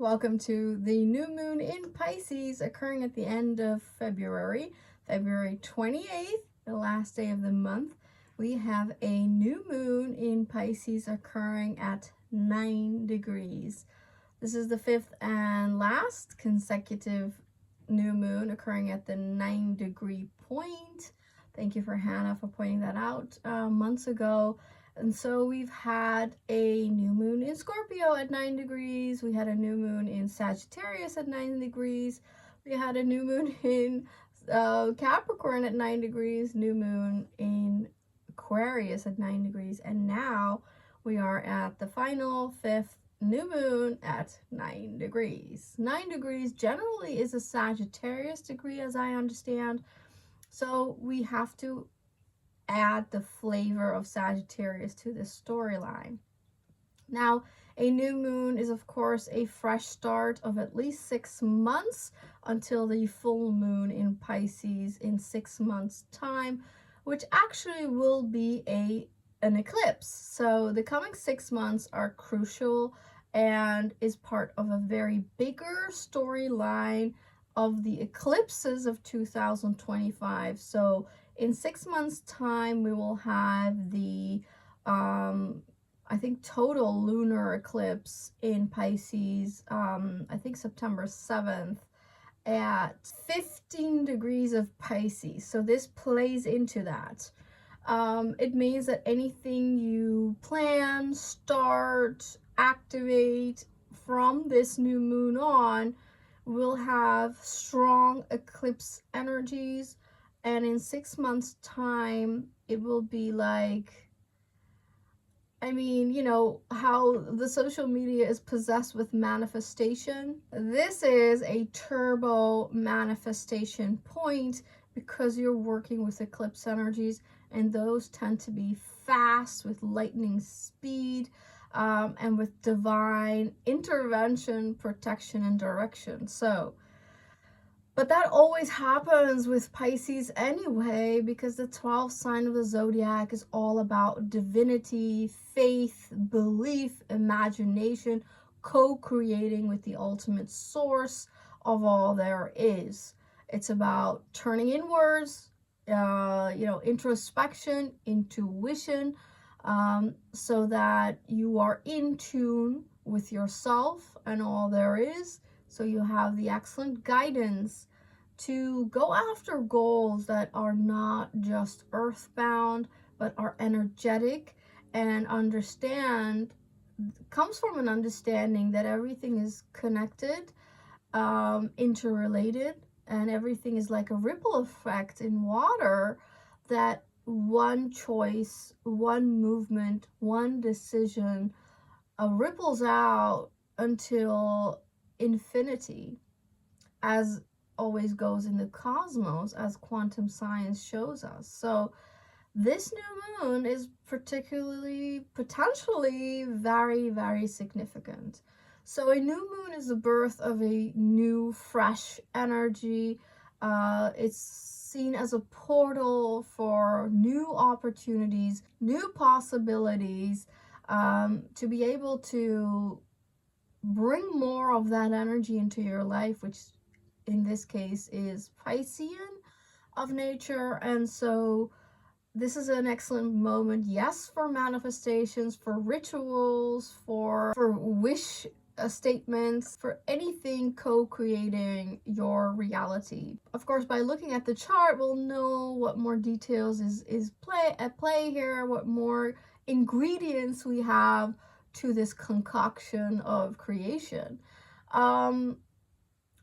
Welcome to the new moon in Pisces occurring at the end of February, February 28th, the last day of the month. We have a new moon in Pisces occurring at 9 degrees. This is the fifth and last consecutive new moon occurring at the 9-degree point. Thank you for Hannah for pointing that out months ago. And so we've had a new moon in Scorpio at 9 degrees. We had a new moon in Sagittarius at 9 degrees. We had a new moon in Capricorn at 9 degrees, new moon in Aquarius at 9 degrees. And now we are at the final fifth new moon at 9 degrees. 9 degrees generally is a Sagittarius degree, as I understand. So we have to add the flavor of Sagittarius to this storyline. Now, a new moon is of course a fresh start of at least 6 months until the full moon in Pisces in 6 months time, which actually will be an eclipse. So the coming 6 months are crucial and is part of a very bigger storyline of the eclipses of 2025. So in 6 months time, we will have the, I think, total lunar eclipse in Pisces, I think September 7th at 15 degrees of Pisces. So this plays into that. It means that anything you plan, start, activate from this new moon on will have strong eclipse energies. And in 6 months time, it will be like, I mean, you know, how the social media is possessed with manifestation. This is a turbo manifestation point because you're working with eclipse energies, and those tend to be fast with lightning speed and with divine intervention, protection, and direction. But that always happens with Pisces anyway, because the 12th sign of the zodiac is all about divinity, faith, belief, imagination, co-creating with the ultimate source of all there is. It's about turning inwards, introspection, intuition, so that you are in tune with yourself and all there is. So you have the excellent guidance to go after goals that are not just earthbound, but are energetic, and comes from an understanding that everything is connected, interrelated, and everything is like a ripple effect in water, that one choice, one movement, one decision ripples out until infinity, as always goes in the cosmos, as quantum science shows us. So this new moon is potentially very, very significant. So a new moon is the birth of a new, fresh energy. It's seen as a portal for new opportunities, new possibilities, to be able to bring more of that energy into your life, which in this case is Piscean of nature. And so this is an excellent moment, yes, for manifestations, for rituals, for wish statements, for anything co-creating your reality. Of course, by looking at the chart, we'll know what more details is at play here, what more ingredients we have to this concoction of creation.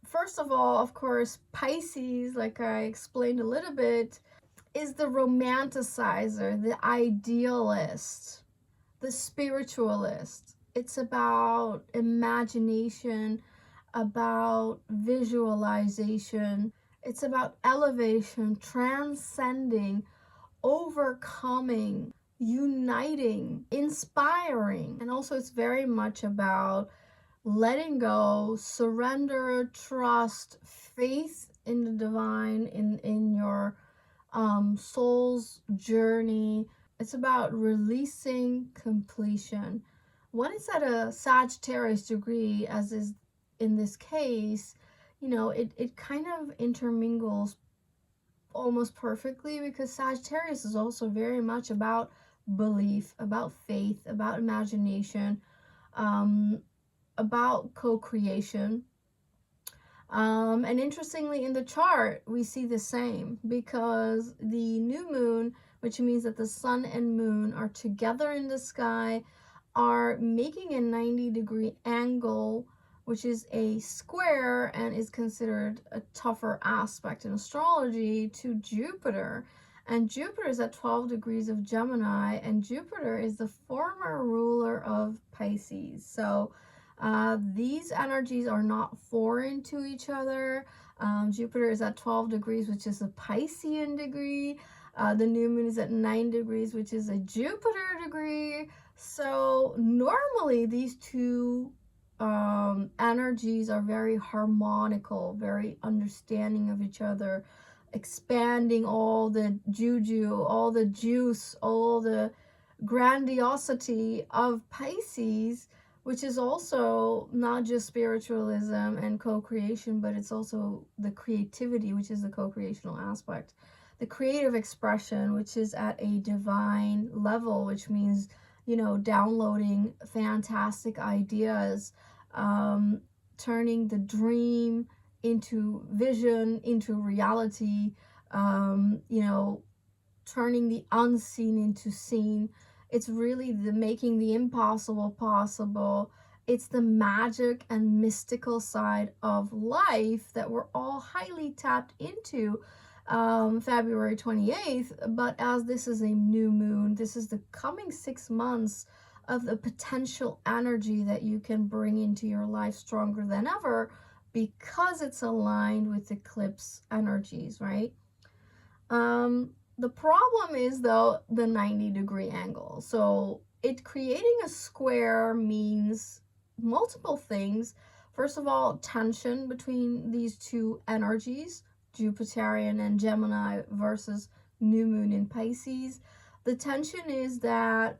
First of all, of course, Pisces, like I explained a little bit, is the romanticizer, the idealist, the spiritualist. It's about imagination, about visualization. It's about elevation, transcending, overcoming, uniting, inspiring. And also it's very much about letting go, surrender, trust, faith in the divine, in your soul's journey. It's about releasing completion. When it's at a Sagittarius degree, as is in this case, you know, it kind of intermingles almost perfectly, because Sagittarius is also very much about belief, about faith, about imagination, um, about co-creation. And interestingly, in the chart, we see the same, because the new moon, which means that the sun and moon are together in the sky, are making a 90-degree angle, which is a square and is considered a tougher aspect in astrology, to Jupiter. And Jupiter is at 12 degrees of Gemini, and Jupiter is the former ruler of Pisces. So these energies are not foreign to each other. Jupiter is at 12 degrees, which is a Piscean degree. The new moon is at 9 degrees, which is a Jupiter degree. So normally these two energies are very harmonical, very understanding of each other, expanding all the juju, all the juice, all the grandiosity of Pisces, which is also not just spiritualism and co-creation, but it's also the creativity, which is the co-creational aspect. The creative expression, which is at a divine level, which means, you know, downloading fantastic ideas, turning the dream into vision, into reality, you know, turning the unseen into seen. It's really the making the impossible possible. It's the magic and mystical side of life that we're all highly tapped into February 28th. But as this is a new moon, this is the coming 6 months of the potential energy that you can bring into your life stronger than ever, because it's aligned with eclipse energies, right? The problem is, though, the 90-degree angle. So it creating a square means multiple things. First of all, tension between these two energies, Jupiterian and Gemini versus new moon in Pisces. The tension is that,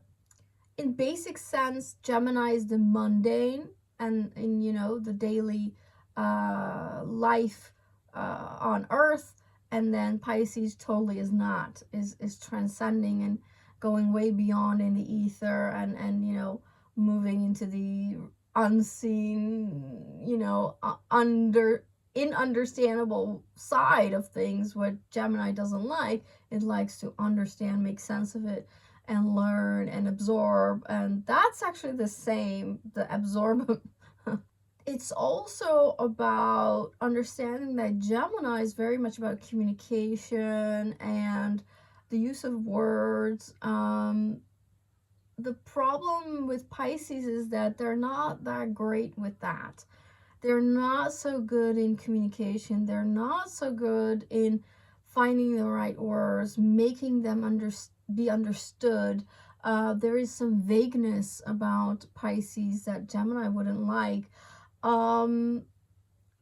in basic sense, Gemini is the mundane and in, you know, the daily life on Earth, and then Pisces totally is not, is transcending and going way beyond in the ether, and you know, moving into the unseen, you know, understandable side of things, what Gemini doesn't like. It likes to understand, make sense of it, and learn and absorb. And that's actually the same, the absorb. It's also about understanding that Gemini is very much about communication and the use of words. The problem with Pisces is that they're not that great with that. They're not so good in communication. They're not so good in finding the right words, making them be understood. There is some vagueness about Pisces that Gemini wouldn't like.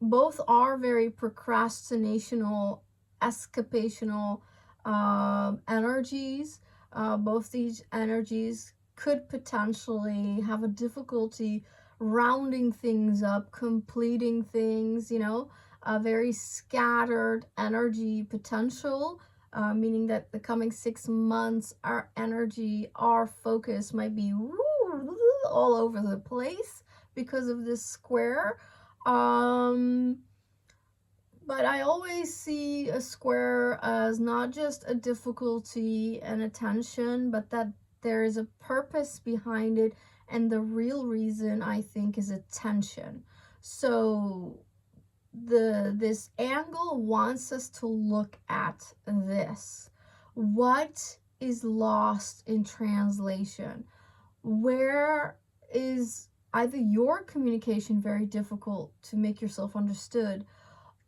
Both are very procrastinational, escapational energies. Both these energies could potentially have a difficulty rounding things up, completing things, you know, a very scattered energy potential, meaning that the coming 6 months, our energy, our focus might be all over the place because of this square. But I always see a square as not just a difficulty and a tension, but that there is a purpose behind it, and the real reason, I think, is a tension. So this angle wants us to look at this. What is lost in translation? Where is either your communication very difficult to make yourself understood,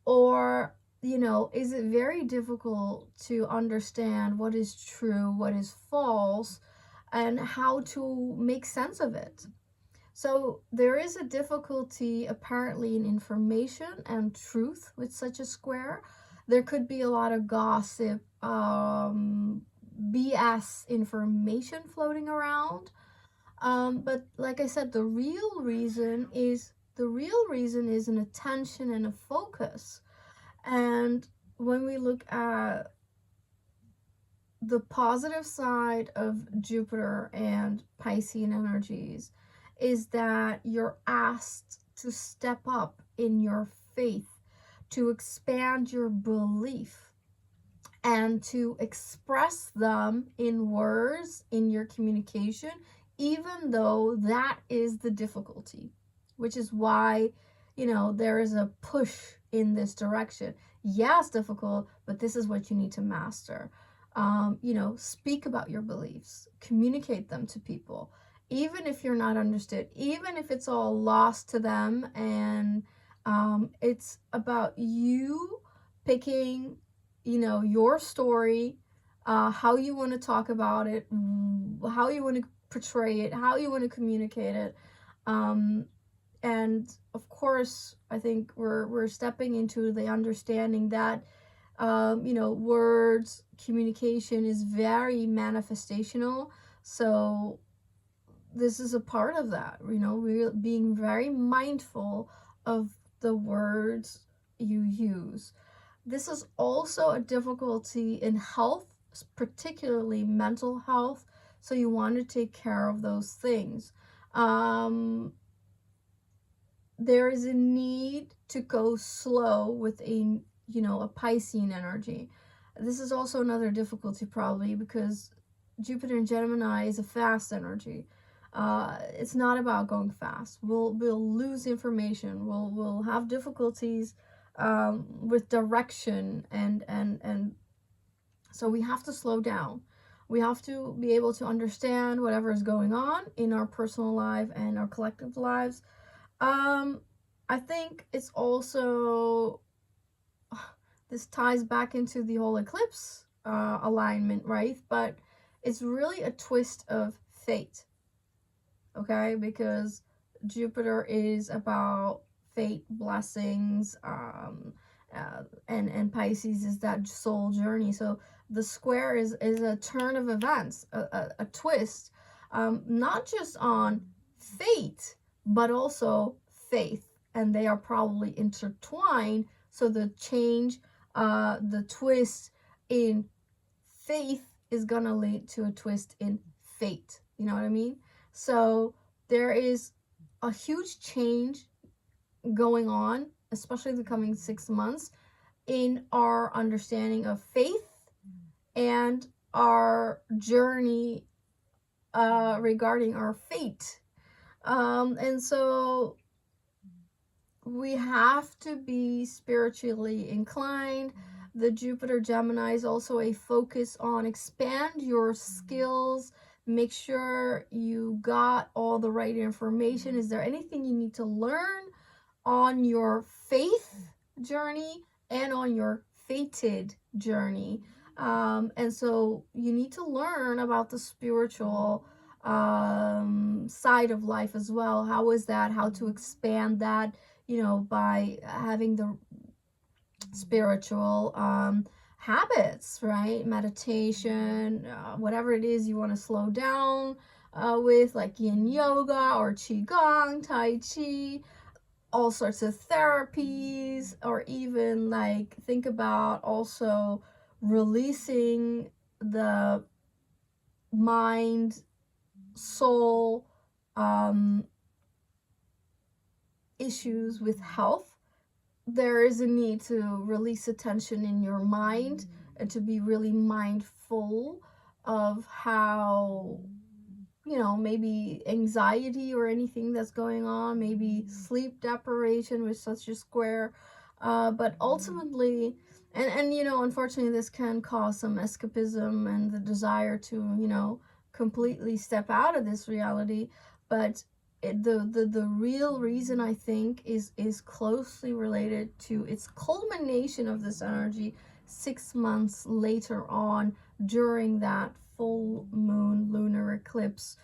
or, you know, is it very difficult to understand what is true, what is false, and how to make sense of it? So there is a difficulty apparently in information and truth with such a square. There could be a lot of gossip, BS information floating around. But like I said, the real reason is The real reason is an attention and a focus. And when we look at the positive side of Jupiter and Piscean energies, is that you're asked to step up in your faith, to expand your belief, and to express them in words in your communication, even though that is the difficulty, which is why, there is a push in this direction. Yeah, it's difficult, but this is what you need to master. Speak about your beliefs, communicate them to people, even if you're not understood, even if it's all lost to them. And it's about you picking, your story, how you want to talk about it, how you want to portray it, how you want to communicate it. And of course, I think we're stepping into the understanding that words, communication is very manifestational. So this is a part of that, we're being very mindful of the words you use. This is also a difficulty in health, particularly mental health. So you want to take care of those things. There is a need to go slow with a Piscean energy. This is also another difficulty probably because Jupiter in Gemini is a fast energy. It's not about going fast. We'll lose information. We'll have difficulties with direction, and so we have to slow down. We have to be able to understand whatever is going on in our personal life and our collective lives. I think it's also, this ties back into the whole eclipse alignment, right? But it's really a twist of fate, okay? Because Jupiter is about fate, blessings, and Pisces is that soul journey. So the square is a turn of events, a twist, not just on fate, but also faith, and they are probably intertwined. So the change, the twist in faith is gonna lead to a twist in fate. You know what I mean? So there is a huge change going on, especially the coming 6 months, in our understanding of faith and our journey regarding our fate. And so we have to be spiritually inclined. The Jupiter Gemini is also a focus on expand your skills. Make sure you got all the right information. Is there anything you need to learn on your faith journey and on your fated journey? And so you need to learn about the spiritual side of life as well. How is that? How to expand that, by having the spiritual habits, right? Meditation, whatever it is you want to slow down with, like yin yoga or qigong, tai chi, all sorts of therapies, or even like think about also releasing the mind, soul issues with health. There is a need to release attention in your mind and to be really mindful of how, maybe anxiety or anything that's going on, maybe sleep deprivation with such a square. But ultimately, and unfortunately, this can cause some escapism and the desire to, completely step out of this reality. But the real reason, I think, is closely related to its culmination of this energy 6 months later on, during that full moon lunar eclipse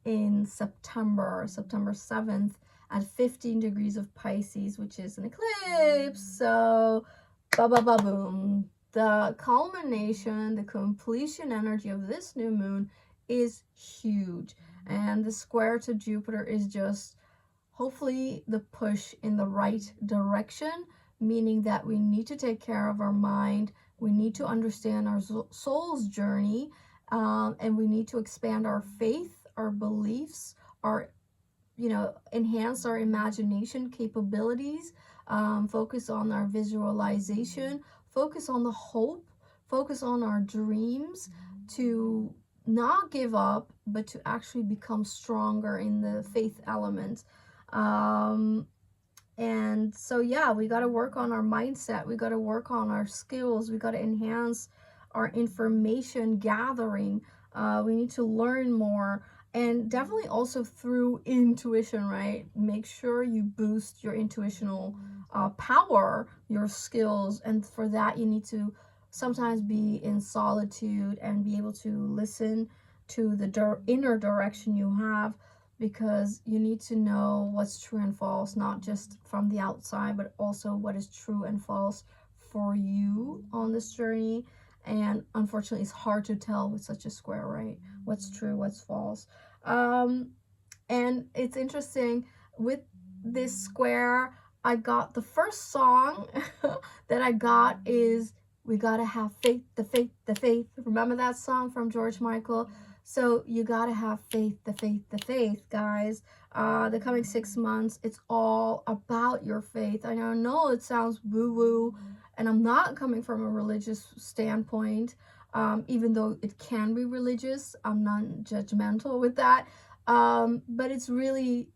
in September 7th at 15 degrees of Pisces, which is an eclipse. So boom, the culmination, the completion energy of this new moon is huge. And the square to Jupiter is just hopefully the push in the right direction, meaning that we need to take care of our mind, we need to understand our soul's journey, and we need to expand our faith, our beliefs, our, enhance our imagination capabilities, focus on our visualization, focus on the hope, focus on our dreams, to not give up, but to actually become stronger in the faith element. And so, yeah, we got to work on our mindset. We got to work on our skills. We got to enhance our information gathering. We need to learn more. And definitely also through intuition, right? Make sure you boost your intuitional power, your skills. And for that, you need to sometimes be in solitude and be able to listen to the inner direction you have, because you need to know what's true and false, not just from the outside, but also what is true and false for you on this journey. And unfortunately, it's hard to tell with such a square, right? What's true, what's false. And it's interesting, with this square, I got the first song that I got is "We Gotta Have Faith, the Faith, the Faith." Remember that song from George Michael? So you gotta have faith, the faith, the faith, guys. The coming 6 months, it's all about your faith. I know it sounds woo-woo, and I'm not coming from a religious standpoint, even though it can be religious. I'm not judgmental with that. But it's really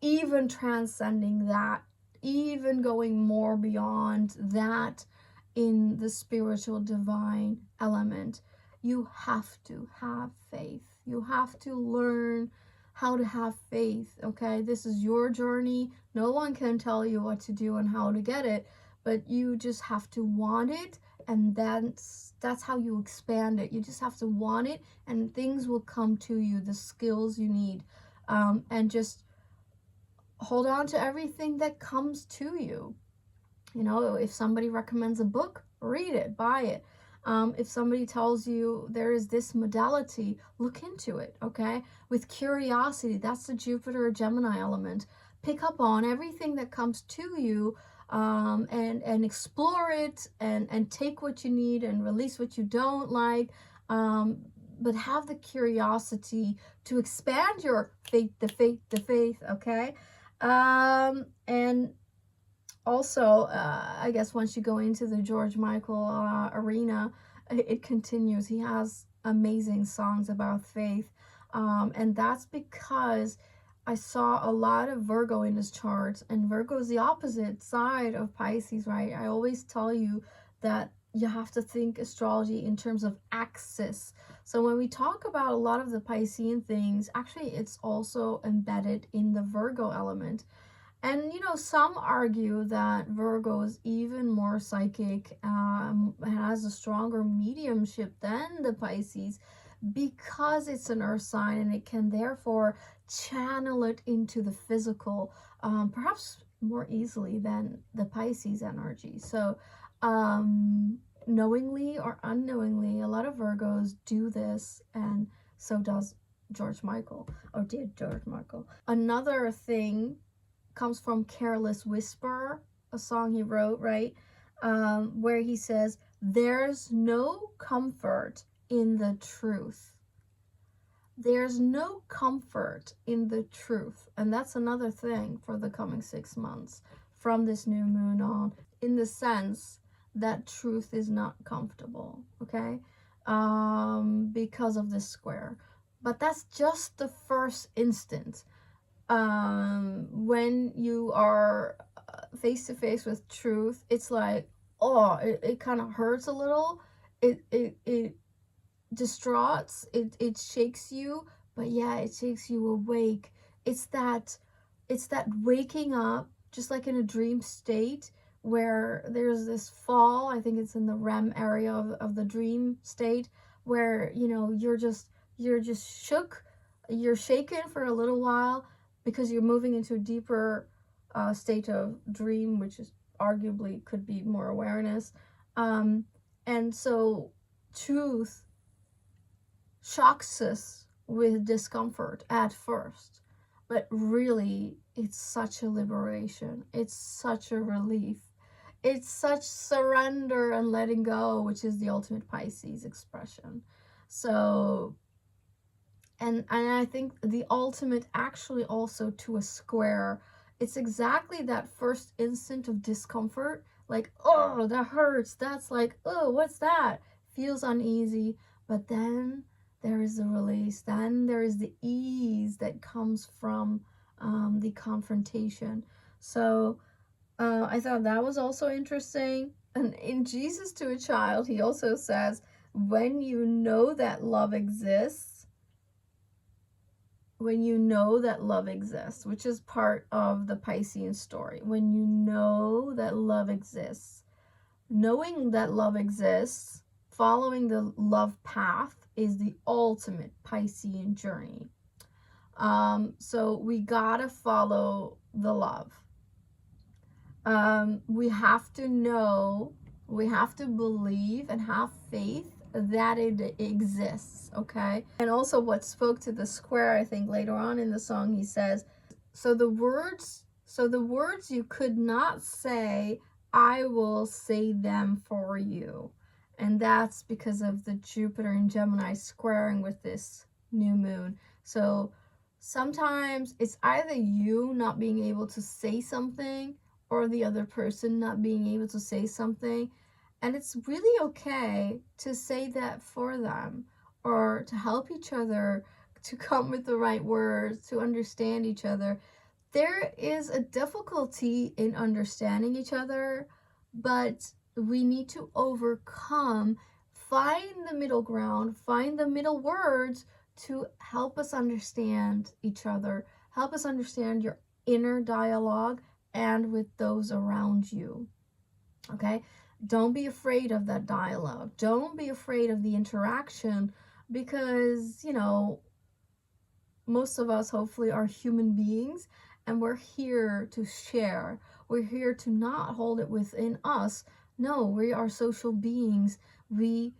even transcending that, even going more beyond that in the spiritual divine element. You have to have faith. You have to learn how to have faith, okay? This is your journey. No one can tell you what to do and how to get it, but you just have to want it, and that's how you expand it. You just have to want it, and things will come to you, the skills you need. And just hold on to everything that comes to you. If somebody recommends a book, read it, buy it. If somebody tells you there is this modality, look into it, okay? With curiosity, that's the Jupiter Gemini element. Pick up on everything that comes to you, and explore it, and take what you need and release what you don't like. But have the curiosity to expand your faith, the faith, the faith, okay? And also, I guess once you go into the George Michael arena, it continues. He has amazing songs about faith. And that's because I saw a lot of Virgo in his charts, and Virgo is the opposite side of Pisces, right? I always tell you that you have to think astrology in terms of axis. So when we talk about a lot of the Piscean things, actually it's also embedded in the Virgo element. And some argue that Virgo is even more psychic, has a stronger mediumship than the Pisces, because it's an earth sign, and it can therefore channel it into the physical, perhaps more easily than the Pisces energy. So knowingly or unknowingly, a lot of Virgos do this, and so does George Michael, or did George Michael. Another thing comes from Careless Whisper, a song he wrote, right? Where he says, "There's no comfort in the truth." There's no comfort in the truth. And that's another thing for the coming 6 months from this new moon on, in the sense that truth is not comfortable, okay? Because of this square. But that's just the first instance. When you are face to face with truth, it's like, it kind of hurts a little. It distraughts, it shakes you, but yeah, it takes you awake. It's that waking up, just like in a dream state, where there's this fall. I think it's in the REM area of the dream state, where you're just shook, you're shaken for a little while, because you're moving into a deeper state of dream, which is arguably could be more awareness. And so truth shocks us with discomfort at first, but really it's such a liberation. It's such a relief. It's such surrender and letting go, which is the ultimate Pisces expression. So, and I think the ultimate actually also to a square, it's exactly that first instant of discomfort, like, oh, that hurts. That's like, oh, what's that? Feels uneasy. But then there is the release. Then there is the ease that comes from the confrontation. So I thought that was also interesting. And in Jesus to a Child, he also says, when you know that love exists, when you know that love exists, which is part of the Piscean story, when you know that love exists, knowing that love exists, following the love path is the ultimate Piscean journey. So we gotta follow the love. We have to know, we have to believe and have faith that it exists, okay? And also what spoke to the square, I think later on in the song, he says, so the words you could not say, I will say them for you. And that's because of the Jupiter and Gemini squaring with this new moon. So sometimes it's either you not being able to say something or the other person not being able to say something. And it's really okay to say that for them, or to help each other to come with the right words, to understand each other. There is a difficulty in understanding each other, but we need to overcome, find the middle ground, find the middle words to help us understand each other, help us understand your inner dialogue and with those around you. Okay? Don't be afraid of that dialogue. Don't be afraid of the interaction, because, you know, most of us hopefully are human beings, and we're here to share. We're here to not hold it within us. No, we are social beings. We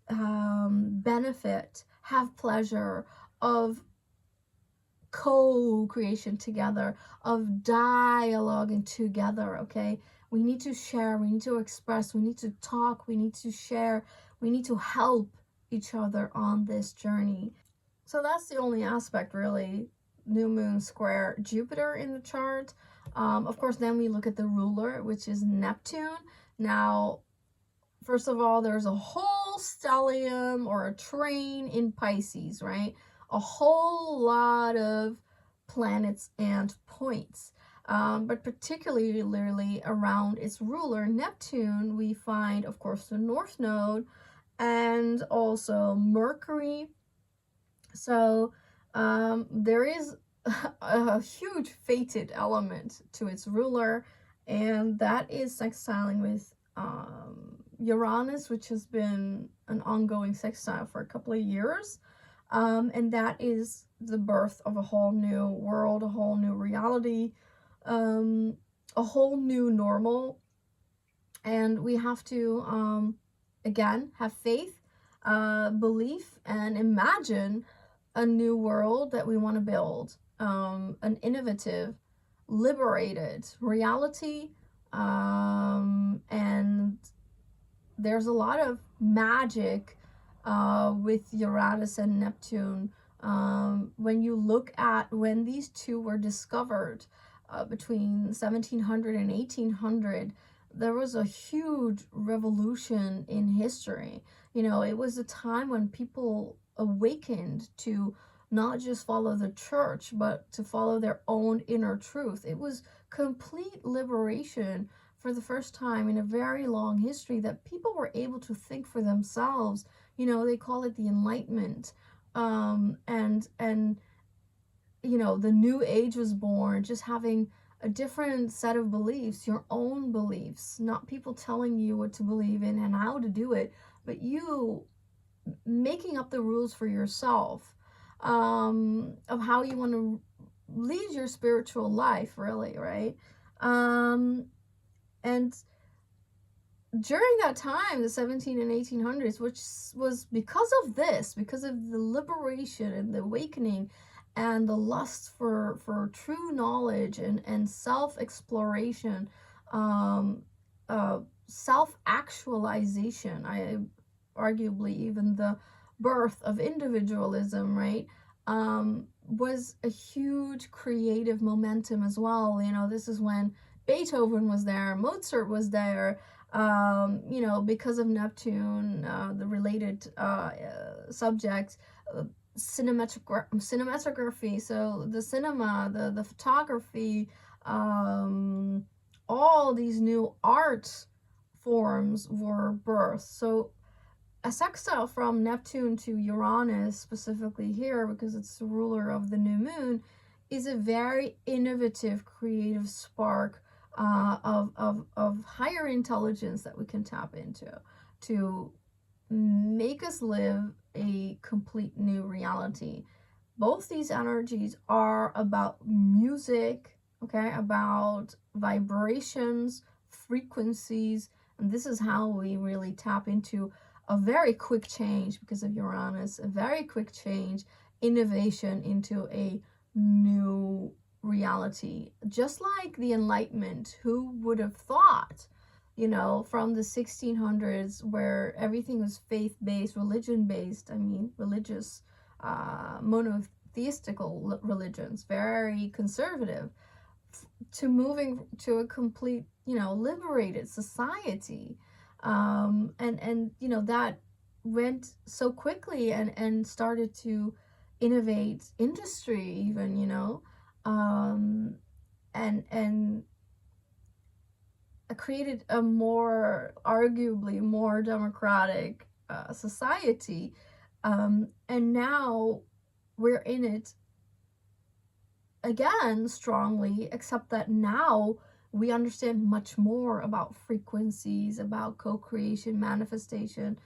benefit, have pleasure of co-creation together, of dialoguing together, okay? We need to share, we need to express, we need to talk, we need to share, we need to help each other on this journey. So that's the only aspect, really. New moon square Jupiter in the chart. Of course, then we look at the ruler, which is Neptune. Now, first of all, there's a whole stellium or a train in Pisces, right? A whole lot of planets and points. But particularly around its ruler, Neptune, we find, of course, the North Node and also Mercury. So there is a huge fated element to its ruler, and that is sextiling with Uranus, which has been an ongoing sextile for a couple of years. And that is the birth of a whole new world, a whole new reality, a whole new normal. And we have to, again, have faith, belief, and imagine a new world that we want to build, an innovative, liberated reality, and there's a lot of magic with Uranus and Neptune. When you look at when these two were discovered between 1700 and 1800, there was a huge revolution in history. You know, it was a time when people awakened to not just follow the church, but to follow their own inner truth. It was complete liberation for the first time in a very long history, that people were able to think for themselves. You know, they call it the Enlightenment. And you know, the new age was born, just having a different set of beliefs, your own beliefs, not people telling you what to believe in and how to do it, but you making up the rules for yourself, of how you want to lead your spiritual life, really, right? And during that time, the 17 and 1800s, which was because of this, because of the liberation and the awakening and the lust for true knowledge and self-exploration, self-actualization, arguably even the birth of individualism, right, was a huge creative momentum as well. You know, this is when Beethoven was there, Mozart was there, you know, because of Neptune, the related subjects, cinematography, so the cinema, the photography, all these new art forms were birthed. So a sextile from Neptune to Uranus, specifically here because it's the ruler of the new moon, is a very innovative, creative spark of higher intelligence that we can tap into to make us live a complete new reality. Both these energies are about music, okay, about vibrations, frequencies, and this is how we really tap into a very quick change because of Uranus, a very quick change, innovation into a new reality. Just like the Enlightenment, who would have thought, you know, from the 1600s where everything was faith-based, religion-based, I mean, religious, monotheistical religions, very conservative, to moving to a complete, you know, liberated society. And you know, that went so quickly and started to innovate industry even, you know, and created a more, arguably more democratic society. And now we're in it again strongly, except that now we understand much more about frequencies, about co-creation, manifestation.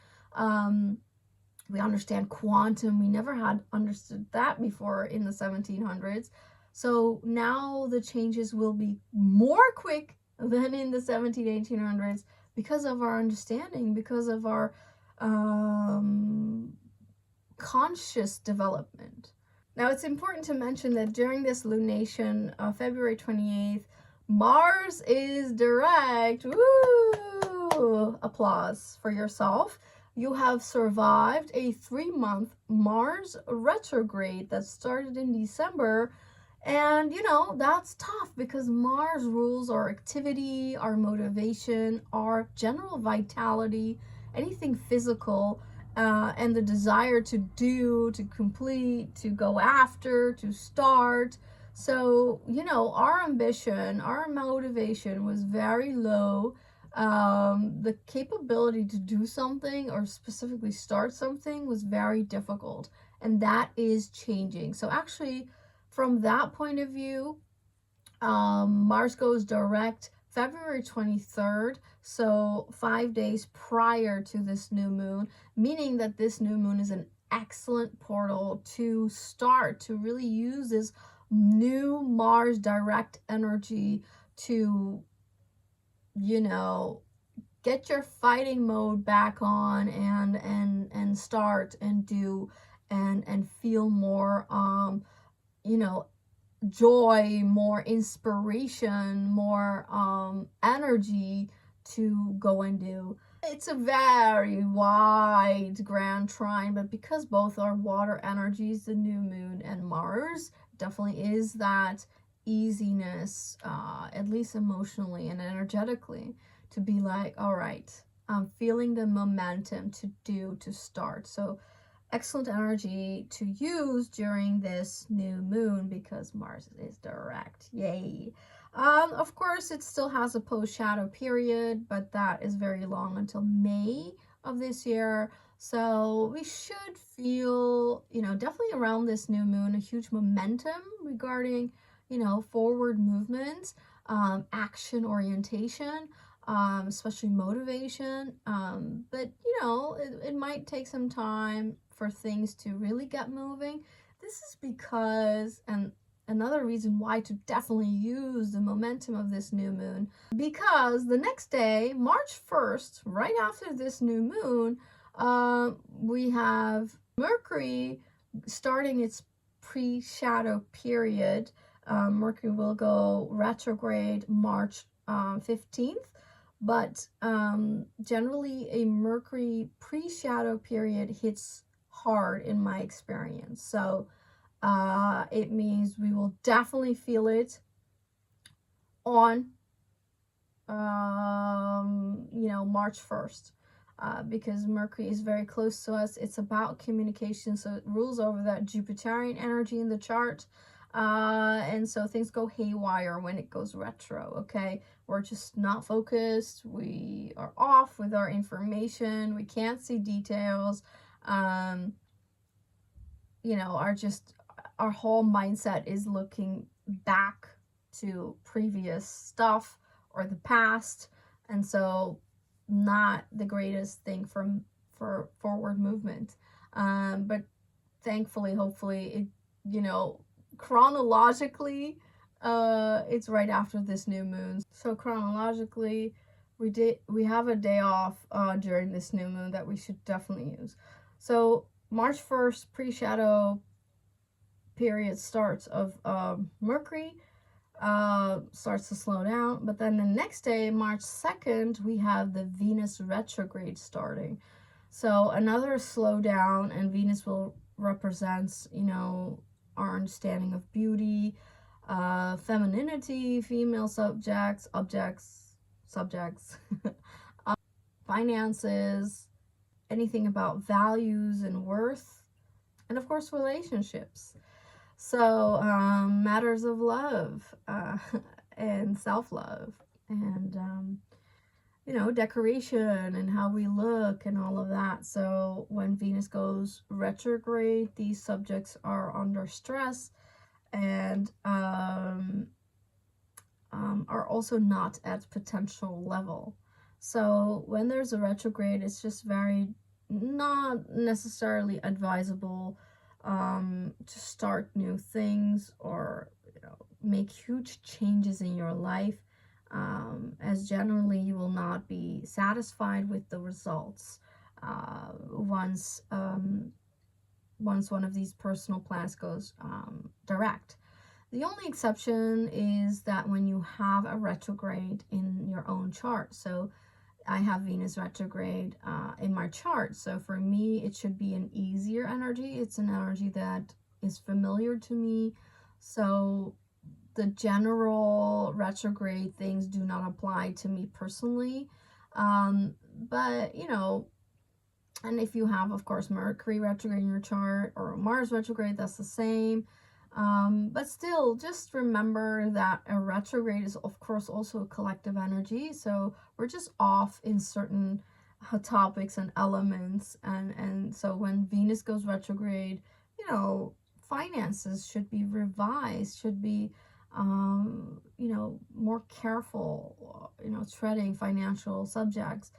We understand quantum. We never had understood that before in the 1700s. So now the changes will be more quick than in the 1800s because of our understanding, because of our conscious development. Now, it's important to mention that during this lunation, February 28th, Mars is direct. Woo! Applause for yourself. You have survived a 3-month Mars retrograde that started in December. And, you know, that's tough because Mars rules our activity, our motivation, our general vitality, anything physical, and the desire to do, to complete, to go after, to start. So, you know, our ambition, our motivation was very low. The capability to do something or specifically start something was very difficult, and that is changing. So actually, from that point of view, Mars goes direct February 23rd, so 5 days prior to this new moon, meaning that this new moon is an excellent portal to start to really use this new Mars direct energy to, you know, get your fighting mode back on and start and do and feel more you know, joy, more inspiration, more energy to go and do. It's a very wide grand trine, but because both are water energies, the new moon and Mars, definitely is that easiness, at least emotionally and energetically, to be like, all right, I'm feeling the momentum to do, to start. So excellent energy to use during this new moon because Mars is direct. Yay. Of course, it still has a post-shadow period, but that is very long until May of this year. So we should feel, you know, definitely around this new moon, a huge momentum regarding, you know, forward movement, action orientation, especially motivation. But, you know, it might take some time for things to really get moving. This is because, and another reason why to definitely use the momentum of this new moon, because the next day, March 1st, right after this new moon, we have Mercury starting its pre-shadow period. Mercury will go retrograde March 15th, but generally a Mercury pre-shadow period hits hard in my experience. So it means we will definitely feel it on March 1st, because Mercury is very close to us. It's about communication, so it rules over that Jupiterian energy in the chart. And so things go haywire when it goes retro, okay? We're just not focused. We are off with our information. We can't see details. Our whole mindset is looking back to previous stuff or the past, and so not the greatest thing for forward movement. But thankfully, hopefully, chronologically, it's right after this new moon. So chronologically, we have a day off during this new moon that we should definitely use. So March 1st, pre-shadow period starts of Mercury starts to slow down, but then the next day, March 2nd, we have the Venus retrograde starting. So another slowdown, and Venus will represent, our understanding of beauty, femininity, female subjects, finances, anything about values and worth, and of course relationships. So matters of love and self-love, and decoration and how we look and all of that. So when Venus goes retrograde, these subjects are under stress, and are also not at potential level. So when there's a retrograde, it's just very not necessarily advisable to start new things or make huge changes in your life, as generally you will not be satisfied with the results once one of these personal planets goes direct. The only exception is that when you have a retrograde in your own chart. So I have Venus retrograde in my chart. So for me, it should be an easier energy. It's an energy that is familiar to me. So the general retrograde things do not apply to me personally. But, and if you have, of course, Mercury retrograde in your chart or Mars retrograde, that's the same. But still, just remember that a retrograde is, of course, also a collective energy. So we're just off in certain topics and elements. And so when Venus goes retrograde, finances should be revised, should be, more careful, treading financial subjects,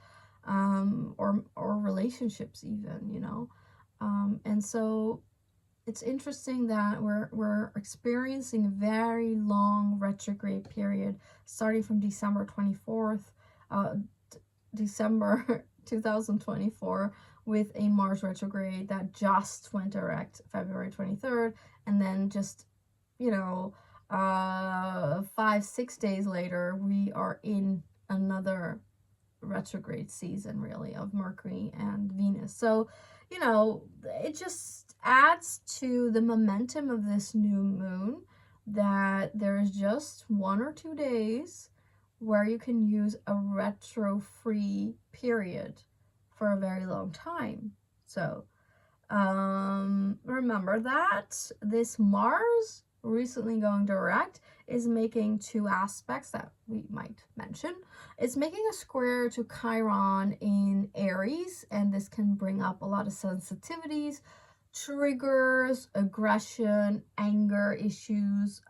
or relationships even, and so it's interesting that we're experiencing a very long retrograde period starting from December 24th, December 2024, with a Mars retrograde that just went direct February 23rd, and then just 5-6 days later we are in another retrograde season, really, of Mercury and Venus. So it just adds to the momentum of this new moon that there is just 1 or 2 days where you can use a retro-free period for a very long time. So remember that this Mars recently going direct is making 2 aspects that we might mention. It's making a square to Chiron in Aries, and this can bring up a lot of sensitivities, triggers, aggression, anger issues.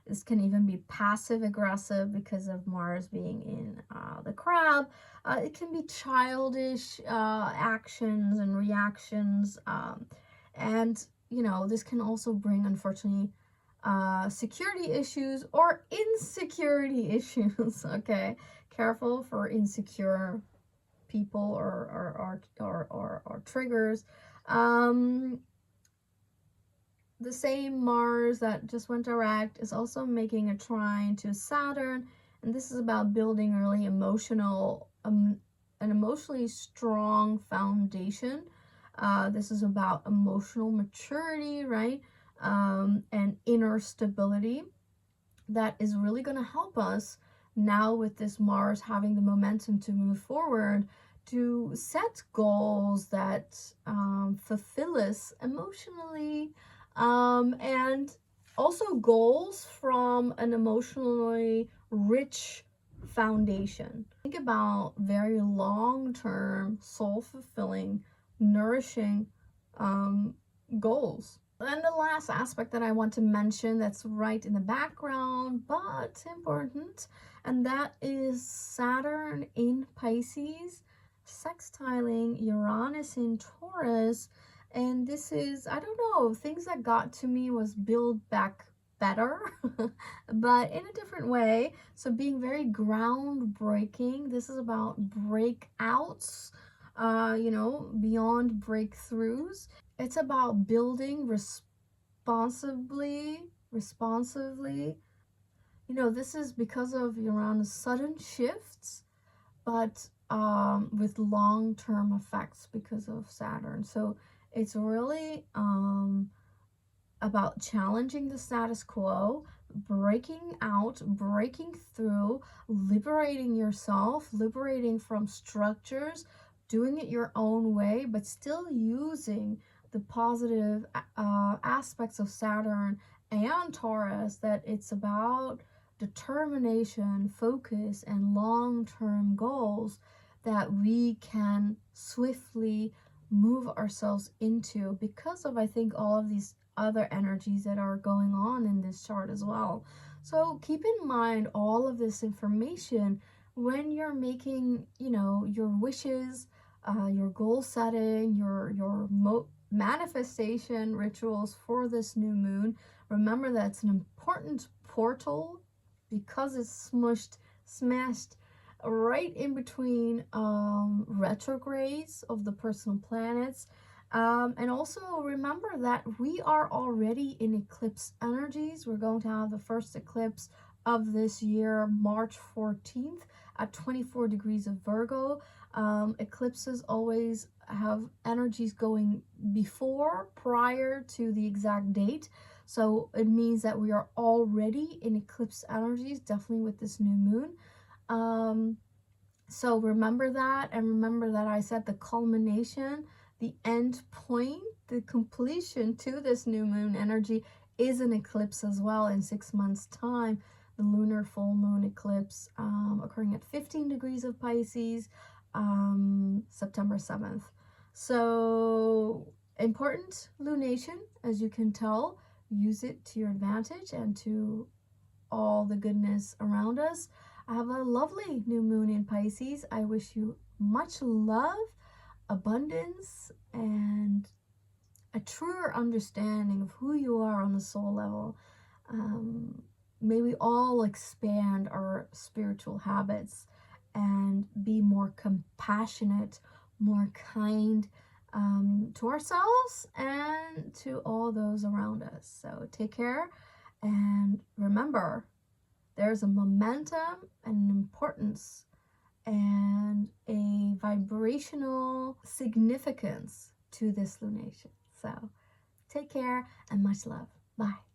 This can even be passive aggressive because of Mars being in the crab. It can be childish actions and reactions, and this can also bring, unfortunately, security issues or insecurity issues. Okay, careful for insecure people or triggers. the same Mars that just went direct is also making a trine to Saturn, and this is about building really an emotionally strong foundation. This is about emotional maturity, right? And inner stability that is really going to help us now with this Mars having the momentum to move forward, to set goals that fulfill us emotionally, and also goals from an emotionally rich foundation. Think about very long-term, soul-fulfilling, nourishing goals. And the last aspect that I want to mention that's right in the background but important, and that is Saturn in Pisces sextiling Uranus in Taurus. And this is, I don't know, things that got to me was build back better but in a different way. So being very groundbreaking. This is about breakouts, beyond breakthroughs. It's about building responsively. This is because of Uranus sudden shifts, but with long-term effects because of Saturn. So it's really about challenging the status quo, breaking out, breaking through, liberating yourself, liberating from structures, doing it your own way, but still using the positive aspects of Saturn and Taurus, that it's about determination, focus, and long-term goals that we can swiftly move ourselves into because of, I think, all of these other energies that are going on in this chart as well. So keep in mind all of this information when you're making, your wishes, your goal setting, your manifestation rituals for this new moon. Remember that it's an important portal because it's smashed right in between retrogrades of the personal planets. And also remember that we are already in eclipse energies. We're going to have the first eclipse of this year, March 14th at 24 degrees of Virgo. Eclipses always have energies going prior to the exact date. So it means that we are already in eclipse energies, definitely with this new moon. So remember that, and remember that I said the culmination, the end point, the completion to this new moon energy is an eclipse as well in 6 months' time. The lunar full moon eclipse occurring at 15 degrees of Pisces, September 7th. So important lunation, as you can tell. Use it to your advantage and to all the goodness around us. I have a lovely new moon in Pisces. I wish you much love, abundance, and a truer understanding of who you are on the soul level. May we all expand our spiritual habits and be more compassionate, more kind to ourselves and to all those around us. So take care, and remember, there's a momentum and an importance and a vibrational significance to this lunation. So take care and much love. Bye.